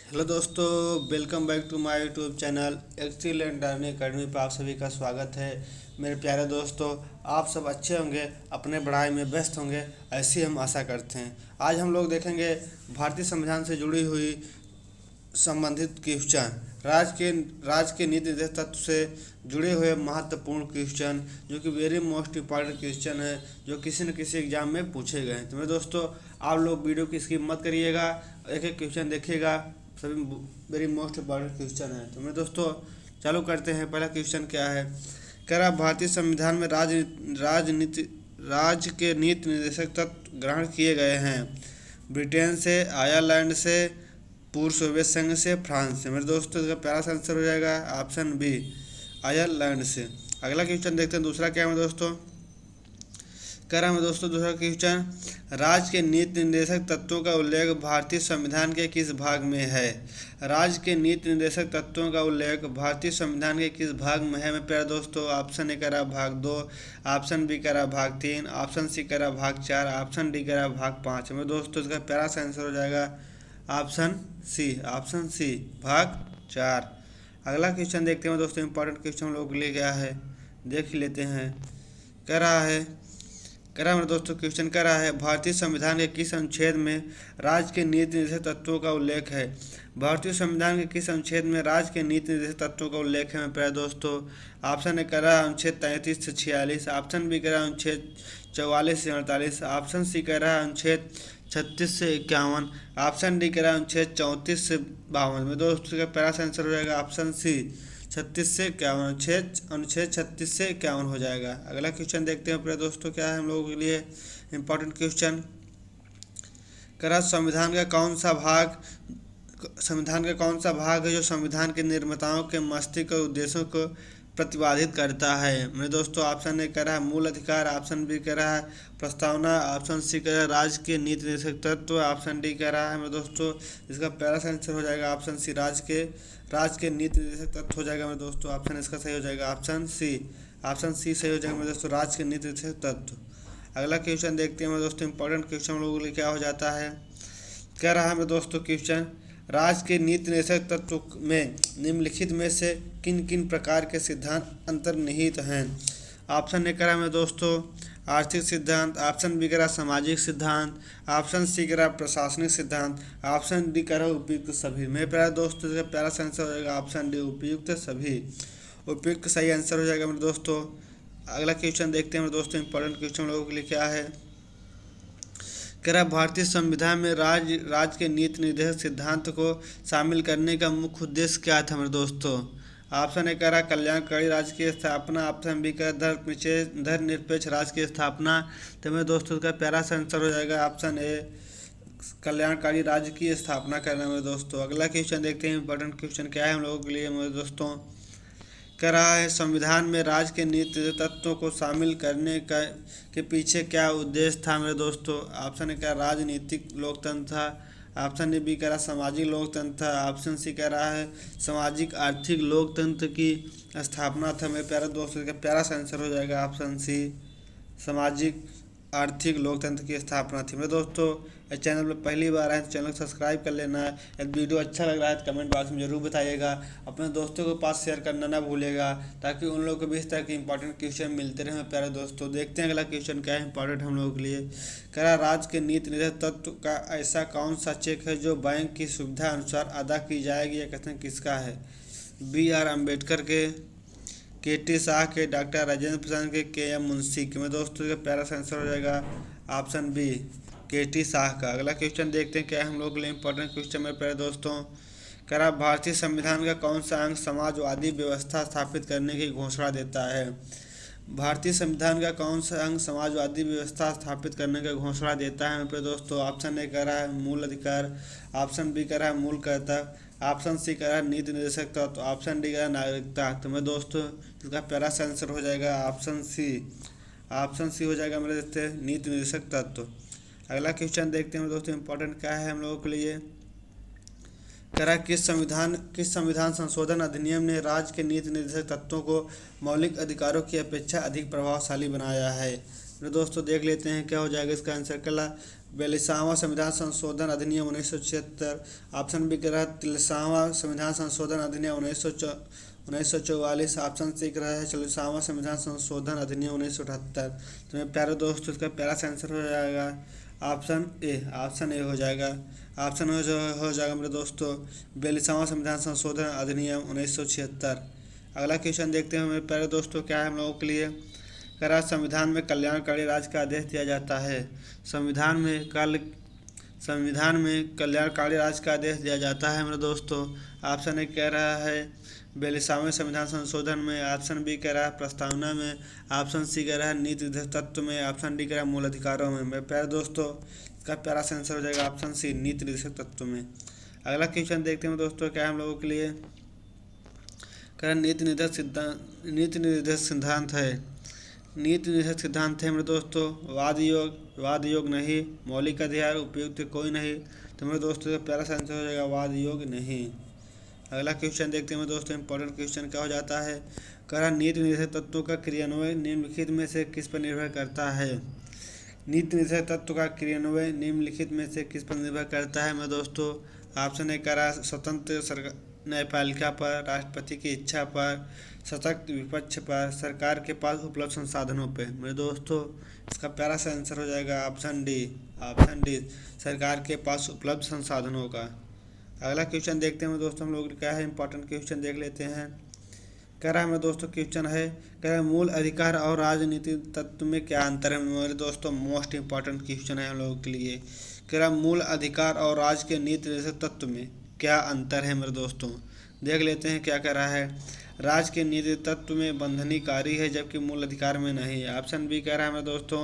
Hello दोस्तों, welcome back to my YouTube channel Excellent Learning Academy पर आप सभी का स्वागत है। मेरे प्यारे दोस्तों, आप सब अच्छे होंगे, अपने पढ़ाई में व्यस्त होंगे, ऐसी हम आशा करते हैं। आज हम लोग देखेंगे भारतीय संविधान से जुड़ी हुई संबंधित क्वेश्चन, राज्य के नीति निर्देश तत्व से जुड़े हुए महत्वपूर्ण क्वेश्चन, जो कि वेरी मोस्ट इम्पॉर्टेंट क्वेश्चन है, जो किसी न किसी एग्जाम में पूछे गए हैं। तो मेरे दोस्तों, आप लोग वीडियो की स्किप मत करिएगा, एक एक क्वेश्चन देखिएगा, सभी वेरी मोस्ट इम्पॉर्टेंट क्वेश्चन है। तो मेरे दोस्तों, चालू करते हैं। पहला क्वेश्चन क्या है? कह रहा भारतीय संविधान में राज्य के नीति निर्देशक तत्व ग्रहण किए गए हैं। ब्रिटेन से, आयरलैंड से, पूर्व सोवियत संघ से, फ्रांस से। मेरे दोस्तों, इसका प्यारा सा आंसर हो जाएगा ऑप्शन बी, आयरलैंड से। अगला क्वेश्चन देखते हैं, दूसरा क्या है मेरे दोस्तों? कह रहा है मेरे दोस्तों दूसरा क्वेश्चन, राज्य के नीति निर्देशक तत्वों का उल्लेख भारतीय संविधान के किस भाग में है? राज्य के नीति निर्देशक तत्वों का उल्लेख भारतीय संविधान के किस भाग में है? मेरे प्यारे दोस्तों, ऑप्शन ए कह रहा भाग 2, ऑप्शन बी कह रहा भाग 3, ऑप्शन सी कह रहा भाग 4, ऑप्शन डी कह रहा भाग 5। मेरे दोस्तों, इसका प्यारा सा आंसर हो जाएगा ऑप्शन सी भाग 4। अगला क्वेश्चन देखते हैं दोस्तों, इंपॉर्टेंट क्वेश्चन हम लोगों के लिए क्या है, देख ही लेते हैं। कह रहा है मेरे दोस्तों, क्वेश्चन कह रहा है भारतीय संविधान के किस अनुच्छेद में राज्य के नीति निर्देशक तत्वों का उल्लेख है? भारतीय संविधान के किस अनुच्छेद में राज्य के नीति निर्देशक तत्वों का उल्लेख है? मेरे प्यारे दोस्तों, ऑप्शन ए कह रहा है अनुच्छेद 33 से 46, ऑप्शन बी कह रहा है अनुच्छेद 44 से 48, ऑप्शन सी कह रहा है अनुच्छेद 36 से 51, ऑप्शन डी कह रहा है अनुच्छेद 34 से 52। मेरे दोस्तों, का पहला आंसर हो जाएगा ऑप्शन सी 36 से 51, अनुच्छेद 36 से 51 हो जाएगा। अगला क्वेश्चन देखते हैं प्रिय दोस्तों, क्या है हम लोगों के लिए इम्पोर्टेंट क्वेश्चन। करा संविधान का कौन सा भाग है जो संविधान के निर्माताओं के मस्तिष्क और उद्देश्यों को प्रतिपादित करता है? मेरे दोस्तों, ऑप्शन ए कह रहा है मूल अधिकार, ऑप्शन बी कह रहा है प्रस्तावना, ऑप्शन सी कह रहा है राज्य के नीति निर्देशक तत्व, ऑप्शन डी कह रहा है मेरे दोस्तों, इसका पहला आंसर हो जाएगा ऑप्शन सी राज्य के नीति निर्देशक तत्व हो जाएगा। मेरे दोस्तों, ऑप्शन इसका सही हो जाएगा ऑप्शन सी सही हो जाएगा मेरे दोस्तों, राज्य के नीति निर्देशक तत्व। अगला क्वेश्चन देखते हैं मेरे दोस्तों, इंपॉर्टेंट क्वेश्चन हम लोगों के लिए क्या हो जाता है। कह रहा है मेरे दोस्तों क्वेश्चन, राज्य के नीति निर्देशक तत्व में निम्नलिखित में से किन किन प्रकार के सिद्धांत अंतर्निहित हैं? ऑप्शन ए कह रहा है मेरे दोस्तों आर्थिक सिद्धांत, ऑप्शन बी कह रहा सामाजिक सिद्धांत, ऑप्शन सी कह रहा प्रशासनिक सिद्धांत, ऑप्शन डी कह रहा उपयुक्त सभी। मेरे प्यारे दोस्तों, इसका प्यारा सा आंसर हो जाएगा ऑप्शन डी, उपयुक्त सभी। उपयुक्त सही आंसर हो जाएगा मेरे दोस्तों। अगला क्वेश्चन देखते हैं मेरे दोस्तों, इंपॉर्टेंट क्वेश्चन लोगों के लिए क्या है। कह रहा भारतीय संविधान में राज्य के नीति निर्देशक सिद्धांत को शामिल करने का मुख्य उद्देश्य क्या था मेरे दोस्तों? ऑप्शन ए कह रहा कल्याणकारी राज्य की स्थापना, ऑप्शन बी कह धर्मनिरपेक्ष राज्य की स्थापना। तो मेरे दोस्तों, का प्यारा सा आंसर हो जाएगा ऑप्शन ए, कल्याणकारी राज्य की स्थापना करना मेरे दोस्तों। अगला क्वेश्चन देखते हैं, इंपॉर्टेंट क्वेश्चन क्या है हम लोगों के लिए मेरे दोस्तों। कह रहा है संविधान में राज्य के नीति तत्वों को शामिल करने के पीछे क्या उद्देश्य था मेरे दोस्तों? ऑप्शन ए कह रहा राजनीतिक लोकतंत्र था, ऑप्शन बी कह रहा सामाजिक लोकतंत्र था, ऑप्शन सी कह रहा है सामाजिक आर्थिक लोकतंत्र की स्थापना था। मेरे प्यारे दोस्तों, का प्यारा सा आंसर हो जाएगा ऑप्शन सी, सामाजिक आर्थिक लोकतंत्र की स्थापना थी। मेरे दोस्तों, इस चैनल पर पहली बार आए तो चैनल को सब्सक्राइब कर लेना है। यदि वीडियो अच्छा लग रहा है तो कमेंट बॉक्स में जरूर बताइएगा, अपने दोस्तों के पास शेयर करना ना भूलिएगा, ताकि उन लोगों को भी इस तरह के इंपॉर्टेंट क्वेश्चन मिलते रहे। प्यारे दोस्तों, देखते हैं अगला क्वेश्चन क्या है इंपॉर्टेंट हम लोगों के लिए। कह रहा राज्य के नीति निर्देशक तत्व का ऐसा कौन सा चेक है जो बैंक की सुविधा अनुसार अदा की जाएगी? यह कथन किसका है? BR अम्बेडकर के टी शाह के, डॉक्टर राजेंद्र प्रसाद के एम मुंशी के। मेरे दोस्तों, का प्यारा सा आंसर हो जाएगा ऑप्शन बी, KT शाह का। अगला क्वेश्चन देखते हैं क्या है हम लोग के लिए इंपॉर्टेंट क्वेश्चन मेरे प्यारे दोस्तों। कह रहा भारतीय संविधान का कौन सा अंग समाजवादी व्यवस्था स्थापित करने की घोषणा देता है? भारतीय संविधान का कौन सा अंग समाजवादी व्यवस्था स्थापित करने की घोषणा देता है मेरे प्यारे दोस्तों? ऑप्शन ए कह रहा है मूल अधिकार, ऑप्शन बी कह रहा है मूल कर्तव्य, ऑप्शन सी कह रहा है नीति निर्देशक तत्व, ऑप्शन डी कह रहा है नागरिकता। तो मेरे दोस्तों, इसका प्यारा सा आंसर हो जाएगा ऑप्शन सी हो जाएगा मेरे दोस्तों, नीति निर्देशक तत्व। अगला क्वेश्चन देखते हैं मेरे दोस्तों, इंपॉर्टेंट क्या है हम लोगों के लिए। कह रहा किस संविधान संशोधन अधिनियम ने राज्य के नीति निर्देशक तत्वों को मौलिक अधिकारों की अपेक्षा अधिक प्रभावशाली बनाया है? मेरे दोस्तों, देख लेते हैं क्या हो जाएगा इसका आंसर। कला 42वां संविधान संशोधन अधिनियम 1976। ऑप्शन बी कह रहा है 43वां संविधान संशोधन अधिनियम 1944। ऑप्शन सी कह रहा है 44वां संविधान संशोधन अधिनियम 1978। तो मेरे प्यारे दोस्तों इसका प्यारा सा आंसर हो जाएगा ऑप्शन ए हो जाएगा। ऑप्शन हो जाएगा मेरे दोस्तों 42वां संविधान संशोधन अधिनियम 1976। अगला क्वेश्चन देखते हैं मेरे प्यारे दोस्तों क्या है हम लोगों के लिए। करा संविधान में कल्याणकारी राज्य का आदेश दिया जाता है। संविधान में कल्याणकारी राज्य का आदेश दिया जाता है मेरे दोस्तों। ऑप्शन ए कह रहा है 42वें संविधान संशोधन में। ऑप्शन बी कह रहा है प्रस्तावना में। ऑप्शन सी कह रहा है नीति निर्देशक तत्व में। ऑप्शन डी कह रहा है मूल अधिकारों में। मेरे प्यारे दोस्तों इसका प्यारा सा आंसर हो जाएगा ऑप्शन सी नीति निर्देशक तत्व में। अगला क्वेश्चन देखते हैं दोस्तों क्या है हम लोगों के लिए। कह रहा नीति निर्देशक सिद्धांत है। नीति निर्देशक सिद्धांत है मेरे दोस्तों वाद योग नहीं, मौलिक अधिकार, उपयुक्त कोई नहीं। तो मेरे दोस्तों प्यारा सा आंसर हो जाएगा वाद योग नहीं। अगला क्वेश्चन देखते हैं मेरे दोस्तों इंपॉर्टेंट क्वेश्चन क्या हो जाता है। कह रहा नीति निर्देशक तत्वों का क्रियान्वयन निम्नलिखित में से किस पर निर्भर करता है। नीति निर्देशक तत्व का क्रियान्वयन निम्नलिखित में से किस पर निर्भर करता है मेरे दोस्तों। ऑप्शन ए कह रहा है स्वतंत्र न्यायपालिका पर, राष्ट्रपति की इच्छा पर, सशक्त विपक्ष पर, सरकार के पास उपलब्ध संसाधनों पर। मेरे दोस्तों इसका प्यारा सा आंसर हो जाएगा ऑप्शन डी सरकार के पास उपलब्ध संसाधनों का। अगला क्वेश्चन देखते हैं दोस्तों हम लोग क्या है इंपॉर्टेंट क्वेश्चन देख लेते हैं। कह रहा है मेरे दोस्तों क्वेश्चन है कह रहा है मूल अधिकार और राजनीतिक तत्व में क्या अंतर है। मेरे दोस्तों मोस्ट इंपॉर्टेंट क्वेश्चन है हम लोगों के लिए। कह रहा है मूल अधिकार और राज्य के नीति निर्देशक तत्व में क्या अंतर है मेरे दोस्तों। देख लेते हैं क्या कह रहा है। राज्य के नीति तत्व में बंधनीकारी है जबकि मूल अधिकार में नहीं। ऑप्शन बी कह रहा है मेरे दोस्तों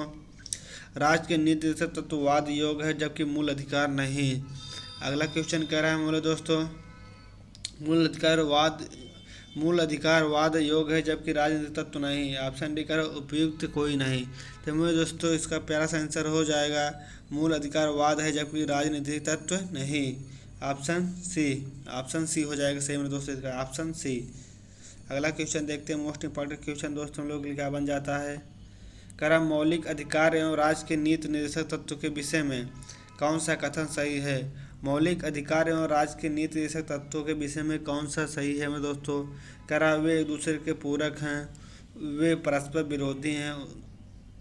राज्य के नीति निर्देशक तत्व वाद योग है जबकि मूल अधिकार नहीं। अगला क्वेश्चन कह रहा है मेरे दोस्तों मूल अधिकार वाद योग है जबकि राजनीतिक तत्व नहीं। ऑप्शन डी कह रहा है उपयुक्त कोई नहीं। तो मेरे दोस्तों इसका प्यारा सा आंसर हो जाएगा मूल अधिकार वाद है जबकि राजनीतिक तत्व नहीं। ऑप्शन सी हो जाएगा सही मेरे दोस्तों इसका ऑप्शन सी। अगला क्वेश्चन देखते हैं मोस्ट इंपॉर्टेंट क्वेश्चन दोस्तों हम लोग के लिए क्या बन जाता है। कह रहा मौलिक अधिकार एवं राज्य के नीति निर्देशक तत्व के विषय में कौन सा कथन सही है। मौलिक अधिकार एवं राज्य के नीति निर्देशक तत्वों के विषय में कौन सा सही है मेरे दोस्तों। कह रहा वे एक दूसरे के पूरक हैं, वे परस्पर विरोधी हैं,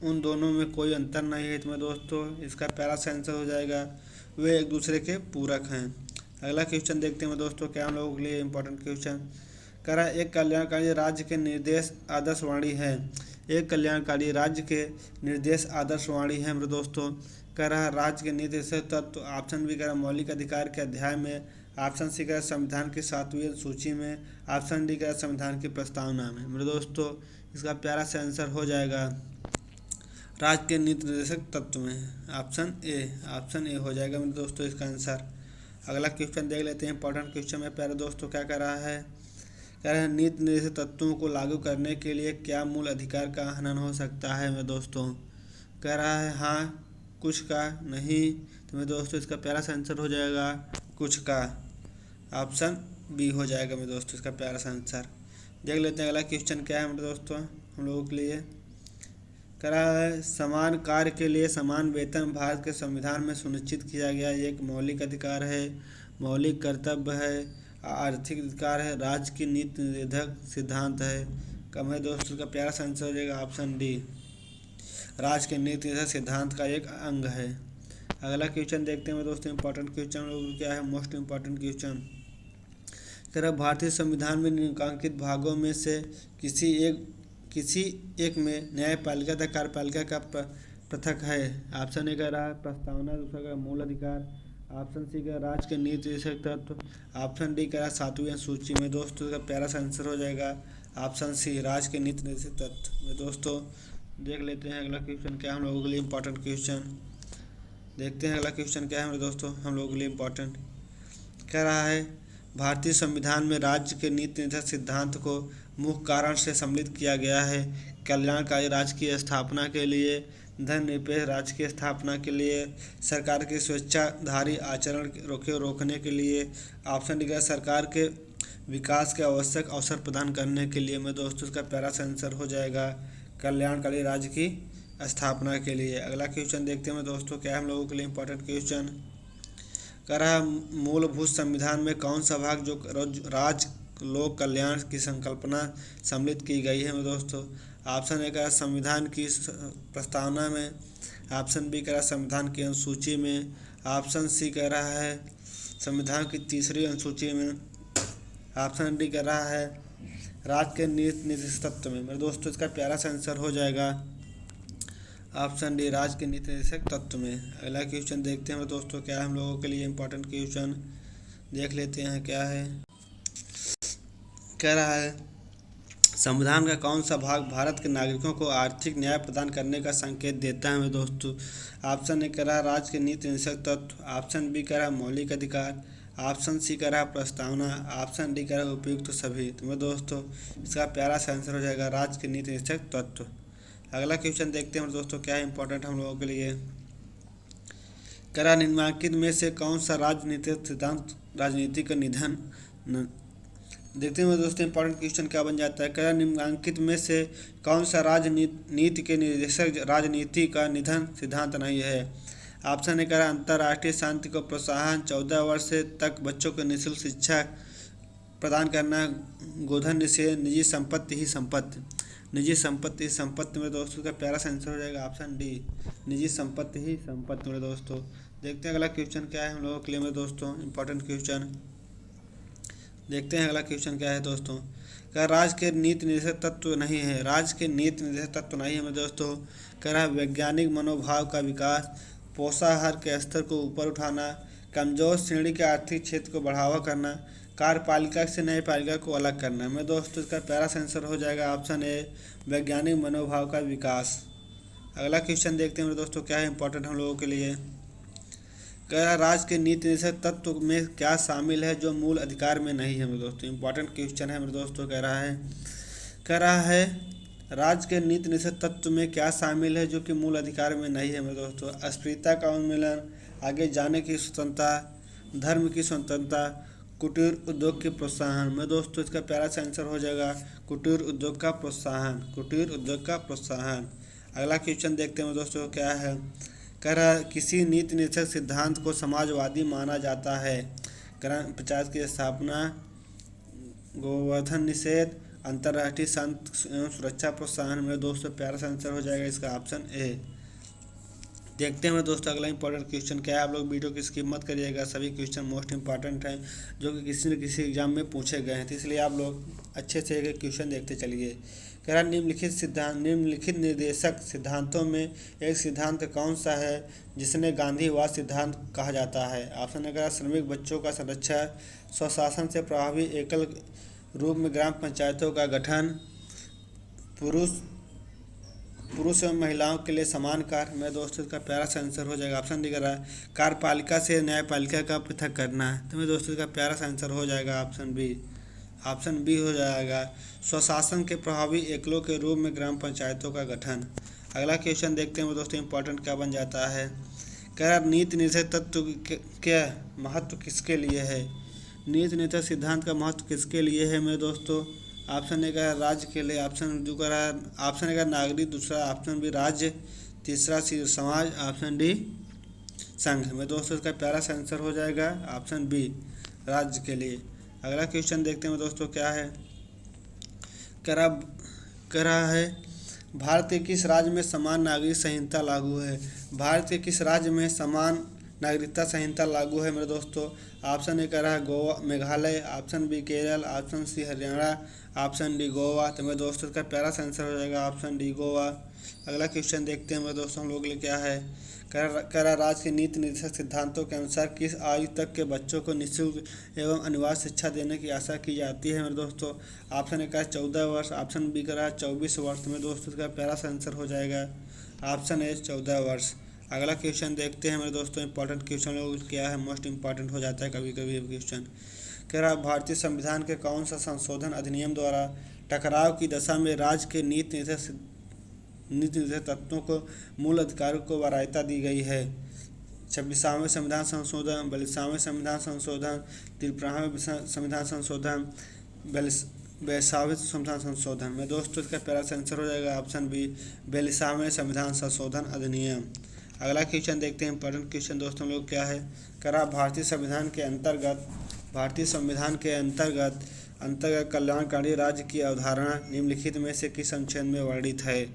उन दोनों में कोई अंतर नहीं है। तो मेरे दोस्तों इसका प्यारा सा आंसर हो जाएगा वे एक दूसरे के पूरक हैं। अगला क्वेश्चन देखते हैं दोस्तों क्या हम लोगों के लिए इंपॉर्टेंट क्वेश्चन। कह रहा है एक कल्याणकारी राज्य के निर्देश आदर्शवाणी है। एक कल्याणकारी राज्य के निर्देश आदर्शवाणी है मेरे दोस्तों। कह रहा है राज्य के नीति निर्देशक तत्व। ऑप्शन बी कह रहा है मौलिक अधिकार के अध्याय में। ऑप्शन सी कह रहा है संविधान की 7वीं सूची में। ऑप्शन डी कह रहा है संविधान की प्रस्तावना में। मेरे दोस्तों इसका प्यारा सा आंसर हो जाएगा राज्य के नीति निर्देशक तत्व में। ऑप्शन ए हो जाएगा मेरे दोस्तों इसका आंसर। अगला क्वेश्चन देख लेते हैं इंपॉर्टेंट क्वेश्चन में प्यारे दोस्तों क्या कह रहा है। कह रहा है नीति निर्देशक तत्वों को लागू करने के लिए क्या मूल अधिकार का हनन हो सकता है मेरे दोस्तों। कह रहा है हाँ कुछ का नहीं। तो मेरे दोस्तों इसका प्यारा सा आंसर हो जाएगा कुछ का। ऑप्शन बी हो जाएगा मेरे दोस्तों इसका प्यारा सा आंसर। देख लेते हैं अगला क्वेश्चन क्या है मेरे दोस्तों हम लोगों के लिए। कह रहा है समान कार्य के लिए समान वेतन भारत के संविधान में सुनिश्चित किया गया एक मौलिक अधिकार है, मौलिक कर्तव्य है, आर्थिक अधिकार है, राज्य की नीति निर्देशक सिद्धांत है। का मेरे दोस्तों का प्यारा सा आंसर हो जाएगा ऑप्शन डी राज्य के नीति निर्देशक सिद्धांत का एक अंग है। अगला क्वेश्चन देखते हैं मेरे दोस्तों इंपॉर्टेंट क्वेश्चन क्या है मोस्ट इंपॉर्टेंट क्वेश्चन। कह रहा भारतीय संविधान में निम्नलिखित भागों में से किसी एक में न्यायपालिका तथा कार्यपालिका का पृथक है। ऑप्शन ए कह रहा है प्रस्तावना, दूसरा कह रहा है मूल अधिकार, ऑप्शन सी कह रहा है राज्य के नीति निर्देशक तत्व, ऑप्शन डी कह रहा है 7वीं सूची में। दोस्तों का प्यारा सा आंसर हो जाएगा ऑप्शन सी राज्य के नीति निर्देशक तत्व में। दोस्तों देख लेते हैं अगला क्वेश्चन क्या है हम लोगों के लिए इंपॉर्टेंट क्वेश्चन। देखते हैं अगला क्वेश्चन क्या है मेरे दोस्तों हम लोगों के लिए इंपॉर्टेंट। कह रहा है भारतीय संविधान में राज्य के नीति निर्देशक सिद्धांत को मुख्य कारण से सम्मिलित किया गया है कल्याणकारी राज्य की स्थापना के लिए, धर्मनिरपेक्ष राज्य की स्थापना के लिए, सरकार के स्वेच्छाधारी आचरण रोकने के लिए, ऑप्शन डी सरकार के विकास के आवश्यक अवसर प्रदान करने के लिए। मैं दोस्तों इसका प्यारा सा आंसर हो जाएगा कल्याणकारी राज्य की स्थापना के लिए। अगला क्वेश्चन देखते हैं दोस्तों, क्या है हम लोगों के लिए इंपॉर्टेंट क्वेश्चन। कह रहा है मूलभूत संविधान में कौन सा भाग जो राज लोक कल्याण की संकल्पना सम्मिलित की गई है दोस्तों। ऑप्शन ए कह रहा संविधान की प्रस्तावना में, ऑप्शन बी कह रहा संविधान की अनुसूची में, ऑप्शन सी कह रहा है संविधान की तीसरी अनुसूची में, ऑप्शन डी कह रहा है राज्य के नीति निर्देशक तत्व में। मेरे दोस्तों इसका प्यारा सा आंसर हो जाएगा ऑप्शन डी, राज्य के नीति निर्देशक तत्व में। अगला क्वेश्चन देखते हैं दोस्तों, क्या है हम लोगों के लिए इंपॉर्टेंट क्वेश्चन, देख लेते हैं क्या है। कह रहा है संविधान का कौन सा भाग भारत के नागरिकों को आर्थिक न्याय प्रदान करने का संकेत देता है मेरे दोस्तों। ऑप्शन ए कह रहा है राज्य के नीति निर्देशक तत्व, ऑप्शन बी कह रहा है मौलिक अधिकार, ऑप्शन सी कह रहा है प्रस्तावना, ऑप्शन डी कह रहा है उपयुक्त सभी। तो मेरे दोस्तों इसका प्यारा सा आंसर हो जाएगा राज्य के नीति निर्देशक तत्व। अगला क्वेश्चन देखते हैं दोस्तों, क्या है इंपॉर्टेंट हम लोगों के लिए। कह रहा निम्नलिखित में से कौन सा राजनीतिक सिद्धांत राजनीति का निधन देखते हैं दोस्तों इंपॉर्टेंट क्वेश्चन क्या बन जाता है। कह रहा निम्नलिखित में से कौन सा राजनीति के निर्देशक राजनीति का निधन सिद्धांत नहीं है। ऑप्शन ए कह रहा अंतर्राष्ट्रीय शांति को प्रोत्साहन, 14 वर्ष तक बच्चों को निःशुल्क शिक्षा प्रदान करना, गोधन निषेध, निजी संपत्ति ही संपत्ति। निजी संपत्ति संपत्ति में दोस्तों का प्यारा सा आंसर हो जाएगा ऑप्शन डी, निजी संपत्ति ही संपत्ति मेरे दोस्तों। देखते हैं अगला क्वेश्चन क्या है हम लोगों के लिए मेरे दोस्तों इंपॉर्टेंट क्वेश्चन। देखते हैं अगला क्वेश्चन क्या है दोस्तों। क्या राज्य के नीति निर्देशक तत्व नहीं है, राज्य के नीति निर्देशक तत्व नहीं है मेरे दोस्तों। कह रहा है वैज्ञानिक मनोभाव का विकास, पोषाहार के स्तर को ऊपर उठाना, कमजोर श्रेणी के आर्थिक क्षेत्र को बढ़ावा करना, कार्यपालिका से न्यायपालिका को अलग करना। मेरे दोस्तों इसका प्यारा सा आंसर हो जाएगा ऑप्शन ए, वैज्ञानिक मनोभाव का विकास। अगला क्वेश्चन देखते हैं मेरे दोस्तों, क्या है इंपॉर्टेंट हम लोगों के लिए। कह रहा राज्य के नीति निर्देशक तत्व में क्या शामिल है जो मूल अधिकार में नहीं है मेरे दोस्तों। इंपॉर्टेंट क्वेश्चन है मेरे दोस्तों। कह रहा है राज्य के नीति निर्देशक तत्व में क्या शामिल है जो कि मूल अधिकार में नहीं है मेरे दोस्तों। अस्पृश्यता का उन्मूलन, आगे जाने की स्वतंत्रता, धर्म की स्वतंत्रता, कुटीर उद्योग के प्रोत्साहन। मेरे दोस्तों इसका प्यारा सा आंसर हो जाएगा कुटीर उद्योग का प्रोत्साहन, कुटीर उद्योग का प्रोत्साहन। अगला क्वेश्चन देखते हैं मेरे दोस्तों क्या है। कह रहा किसी नीति निर्देशक सिद्धांत को समाजवादी माना जाता है। ग्राम पंचायत की स्थापना, गोवर्धन निषेध, अंतर्राष्ट्रीय शांति एवं सुरक्षा प्रोत्साहन। मेरे दोस्तों प्यारा सा आंसर हो जाएगा इसका ऑप्शन ए। देखते हैं मेरे दोस्तों अगला इंपॉर्टेंट क्वेश्चन क्या है। आप लोग वीडियो की स्किप मत करिएगा, सभी क्वेश्चन मोस्ट इंपॉर्टेंट हैं जो कि किसी न किसी एग्जाम में पूछे गए हैं, तो इसलिए आप लोग अच्छे से एक क्वेश्चन देखते चलिए। कह रहा निम्नलिखित निर्देशक सिद्धांतों में एक सिद्धांत कौन सा है जिसने गांधीवाद सिद्धांत कहा जाता है। ऑप्शन ए कह रहा श्रमिक बच्चों का संरक्षण, स्वशासन से प्रभावी एकल रूप में ग्राम पंचायतों का गठन, पुरुष एवं महिलाओं के लिए समान कार्य। मेरे दोस्तों का प्यारा सा आंसर हो जाएगा ऑप्शन डी कर रहा है कार्यपालिका से न्यायपालिका का पृथक करना है। तो मेरे दोस्तों का प्यारा सा आंसर हो जाएगा ऑप्शन बी, ऑप्शन बी हो जाएगा स्वशासन के प्रभावी एकलों के रूप में ग्राम पंचायतों का गठन। अगला क्वेश्चन देखते हैं दोस्तों इंपॉर्टेंट क्या बन जाता है। कह रहा नीति निर्देशक तत्व क्या महत्व किसके लिए है। नीति निर्देशक सिद्धांत का महत्व किसके लिए है मेरे दोस्तों। ऑप्शन ए का राज्य के लिए, ऑप्शन दो का ऑप्शन ए का नागरिक, दूसरा ऑप्शन बी राज्य, तीसरा सी समाज, ऑप्शन डी संघ। मेरे दोस्तों इसका प्यारा सा आंसर हो जाएगा ऑप्शन बी राज्य के लिए। अगला क्वेश्चन देखते हैं दोस्तों क्या है। कह रहा है भारत के किस राज्य में समान नागरिक संहिता लागू है। भारत के किस राज्य में समान नागरिकता संहिता लागू है मेरे दोस्तों। ऑप्शन ए कह रहा है Goa Meghalaya, option B Kerala, option C Haryana, option D Goa. तो मेरे दोस्तों इसका प्यारा सा आंसर हो जाएगा ऑप्शन डी गोवा। अगला क्वेश्चन देखते हैं मेरे दोस्तों हम लोग के लिए क्या है। कह रहा राज्य के नीति निर्देशक सिद्धांतों के अनुसार किस आयु तक के बच्चों को निःशुल्क एवं अनिवार्य शिक्षा देने की आशा की जाती है मेरे दोस्तों। ऑप्शन ए का 14 वर्ष, ऑप्शन बी का 24 वर्ष। मेरे दोस्तों इसका प्यारा सा आंसर हो जाएगा ऑप्शन ए 14 वर्ष। अगला क्वेश्चन देखते हैं मेरे दोस्तों इंपॉर्टेंट क्वेश्चन लोग क्या है, मोस्ट इंपॉर्टेंट हो जाता है कभी कभी क्वेश्चन। कह रहा भारतीय संविधान के कौन सा संशोधन अधिनियम द्वारा टकराव की दशा में राज्य के नीति निर्देशक तत्वों को मूल अधिकारों को वरीयता दी गई है। 26वां संविधान संशोधन, 42वां संविधान संशोधन, 53वां संविधान संशोधन, 42वें संविधान संशोधन में दोस्तों इसका पहला सा आंसर हो जाएगा ऑप्शन बी 42वें संविधान संशोधन अधिनियम। अगला क्वेश्चन देखते हैं, इंपॉर्टेंट क्वेश्चन दोस्तों लोग क्या है, करा भारतीय संविधान के अंतर्गत कल्याणकारी राज्य की अवधारणा निम्नलिखित में से किस अनुच्छेद में वर्णित है।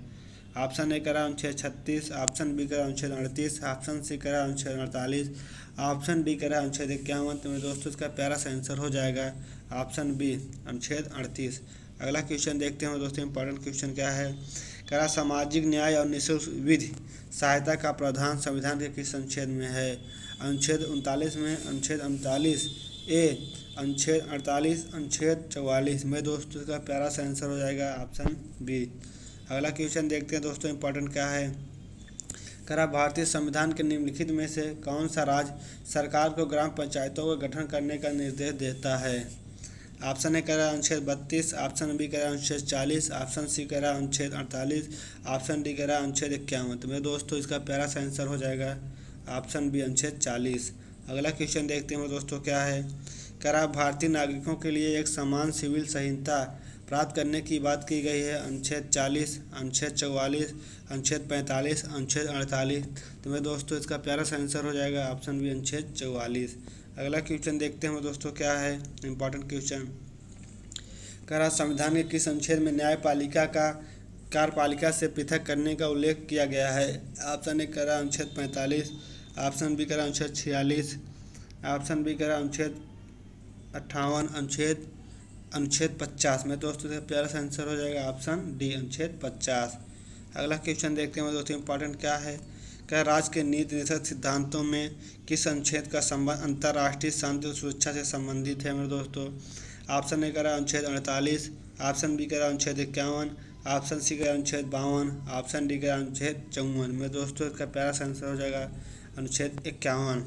ऑप्शन ए करा अनुच्छेद 36, ऑप्शन बी करा अनुच्छेद 38, ऑप्शन सी करा अनुच्छेद 48, ऑप्शन डी करा अनुच्छेद 51। तो मेरे दोस्तों इसका प्यारा सा आंसर हो जाएगा ऑप्शन बी अनुच्छेद 38। अगला क्वेश्चन देखते हैं दोस्तों, इंपॉर्टेंट क्वेश्चन क्या है, करा सामाजिक न्याय और निःशुल्क विधि सहायता का प्रावधान संविधान के किस अनुच्छेद में है। अनुच्छेद 39 में, अनुच्छेद 39 ए, अनुच्छेद 48, अनुच्छेद 44 में दोस्तों इसका प्यारा सा आंसर हो जाएगा ऑप्शन बी। अगला क्वेश्चन देखते हैं दोस्तों, इंपॉर्टेंट क्या है, करा भारतीय संविधान के निम्नलिखित में से कौन सा राज्य सरकार को ग्राम पंचायतों का गठन करने का निर्देश देता है। ऑप्शन ए करा अनुच्छेद 32, ऑप्शन बी करा अनुच्छेद 40, ऑप्शन सी करा अनुच्छेद 48, ऑप्शन डी करा अनुच्छेद 51। तो मेरे दोस्तों इसका प्यारा सा आंसर हो जाएगा ऑप्शन बी अनुच्छेद 40। अगला क्वेश्चन देखते हैं दोस्तों क्या है, करा भारतीय नागरिकों के लिए एक समान सिविल संहिता प्राप्त करने की बात की गई है। अनुच्छेद 40, अनुच्छेद 44, अनुच्छेद 45, अनुच्छेद 48। तो मेरे दोस्तों इसका प्यारा सा आंसर हो जाएगा ऑप्शन बी अनुच्छेद 44। अगला क्वेश्चन देखते हैं दोस्तों क्या है, इंपॉर्टेंट क्वेश्चन, करा संविधान के किस अनुच्छेद में न्यायपालिका का कार्यपालिका से पृथक करने का उल्लेख किया गया है। ऑप्शन ए करा अनुच्छेद 45, ऑप्शन बी करा अनुच्छेद 46, ऑप्शन बी करा अनुच्छेद 58, अनुच्छेद 50 में दोस्तों इसका प्यारा सा आंसर हो जाएगा ऑप्शन डी अनुच्छेद 50। अगला क्वेश्चन देखते हैं दोस्तों, इंपॉर्टेंट क्या है, क्या राज्य के नीति निर्देशक सिद्धांतों में किस अनुच्छेद का संबंध अंतर्राष्ट्रीय शांति और सुरक्षा से संबंधित है मेरे दोस्तों। ऑप्शन ए करा अनुच्छेद 48, ऑप्शन बी करा अनुच्छेद 51, ऑप्शन सी करा अनुच्छेद 52, ऑप्शन डी करा अनुच्छेद 54 में दोस्तों इसका प्यारा सा आंसर हो जाएगा अनुच्छेद 51।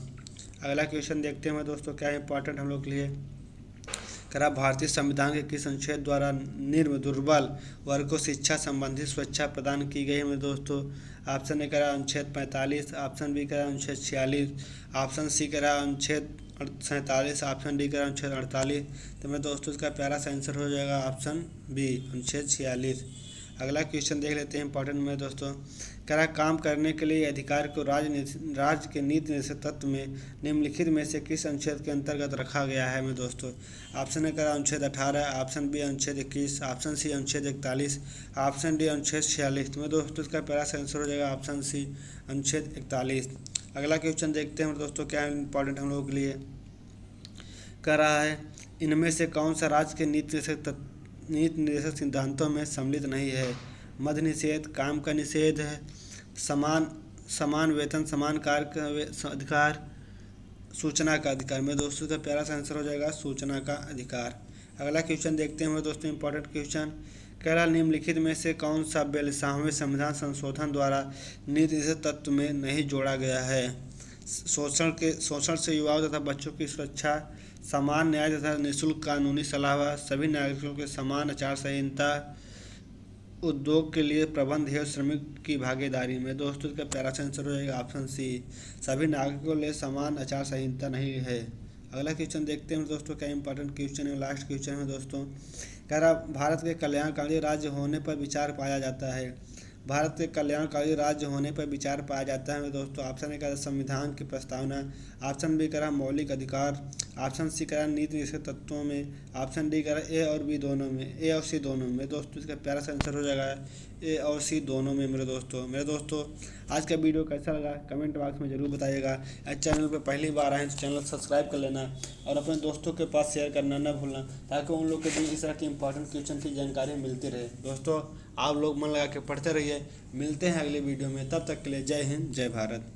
अगला क्वेश्चन देखते हैं दोस्तों क्या इंपॉर्टेंट हम लोग के लिए, करा भारतीय संविधान के किस अनुच्छेद द्वारा निम्न दुर्बल वर्ग को शिक्षा संबंधी सुरक्षा प्रदान की गई है मेरे दोस्तों। ऑप्शन ए करा अनुच्छेद 45, ऑप्शन बी करा अनुच्छेद 46, ऑप्शन सी करा अनुच्छेद 47, ऑप्शन डी करा अनुच्छेद 48। तो मेरे दोस्तों इसका प्यारा सा आंसर हो जाएगा ऑप्शन बी अनुच्छेद 46। अगला क्वेश्चन देख लेते हैं इंपॉर्टेंट मेरे दोस्तों, करा काम करने के लिए अधिकार को राज्य के नीति निर्देशक तत्व में निम्नलिखित में से किस अनुच्छेद के अंतर्गत रखा गया है मेरे दोस्तों। ऑप्शन ए करा अनुच्छेद 18, ऑप्शन बी अनुच्छेद 21, ऑप्शन सी अनुच्छेद 41, ऑप्शन डी अनुच्छेद 46। तो मेरे दोस्तों इसका प्यारा सा आंसर हो जाएगा ऑप्शन सी अनुच्छेद 41। अगला क्वेश्चन देखते हैं दोस्तों क्या इंपॉर्टेंट हम लोगों के लिए, कर रहा है इनमें से कौन सा राज्य के नीति निर्देशक सिद्धांतों में सम्मिलित नहीं है। मद्य निषेध, काम का निषेध है, समान वेतन समान कार्य का अधिकार, सूचना का अधिकार। मेरे दोस्तों का प्यारा सा आंसर हो जाएगा सूचना का अधिकार। अगला क्वेश्चन देखते हैं मेरे दोस्तों इंपॉर्टेंट क्वेश्चन, कह रहा निम्नलिखित में से कौन सा 42वें संविधान संशोधन द्वारा नीति निर्देशक तत्व में नहीं जोड़ा गया है। शोषण से युवाओं तथा बच्चों की सुरक्षा, समान न्याय तथा निःशुल्क कानूनी सलाह, सभी नागरिकों के समान आचार संहिता, उद्योग के लिए प्रबंध एवं श्रमिक की भागीदारी। में दोस्तों इसका प्यारा सा आंसर हो जाएगा ऑप्शन सी, सभी नागरिकों के लिए समान आचार संहिता नहीं है। अगला क्वेश्चन देखते हैं दोस्तों क्या इंपॉर्टेंट क्वेश्चन है, लास्ट क्वेश्चन है दोस्तों, कह रहा भारत के कल्याणकारी राज्य होने पर विचार पाया जाता है। भारत के कल्याणकारी राज्य होने पर विचार पाया जाता है दोस्तों। ऑप्शन ए करा संविधान की प्रस्तावना, ऑप्शन बी करा मौलिक अधिकार, ऑप्शन सी करा नीति निर्देशक तत्वों में, ऑप्शन डी करा ए और बी दोनों में, ए और सी दोनों में। दोस्तों इसका प्यारा सा आंसर हो जाएगा ए और सी दोनों में। मेरे दोस्तों आज का वीडियो कैसा लगा कमेंट बॉक्स में ज़रूर बताइएगा। चैनल पर पहली बार आए तो चैनल सब्सक्राइब कर लेना और अपने दोस्तों के पास शेयर करना न भूलना, ताकि उन लोग के भी इस तरह की इंपॉर्टेंट क्वेश्चन की जानकारी मिलती रहे। दोस्तों आप लोग मन लगा के पढ़ते रहिए। मिलते हैं अगले वीडियो में, तब तक के लिए जय हिंद जय भारत।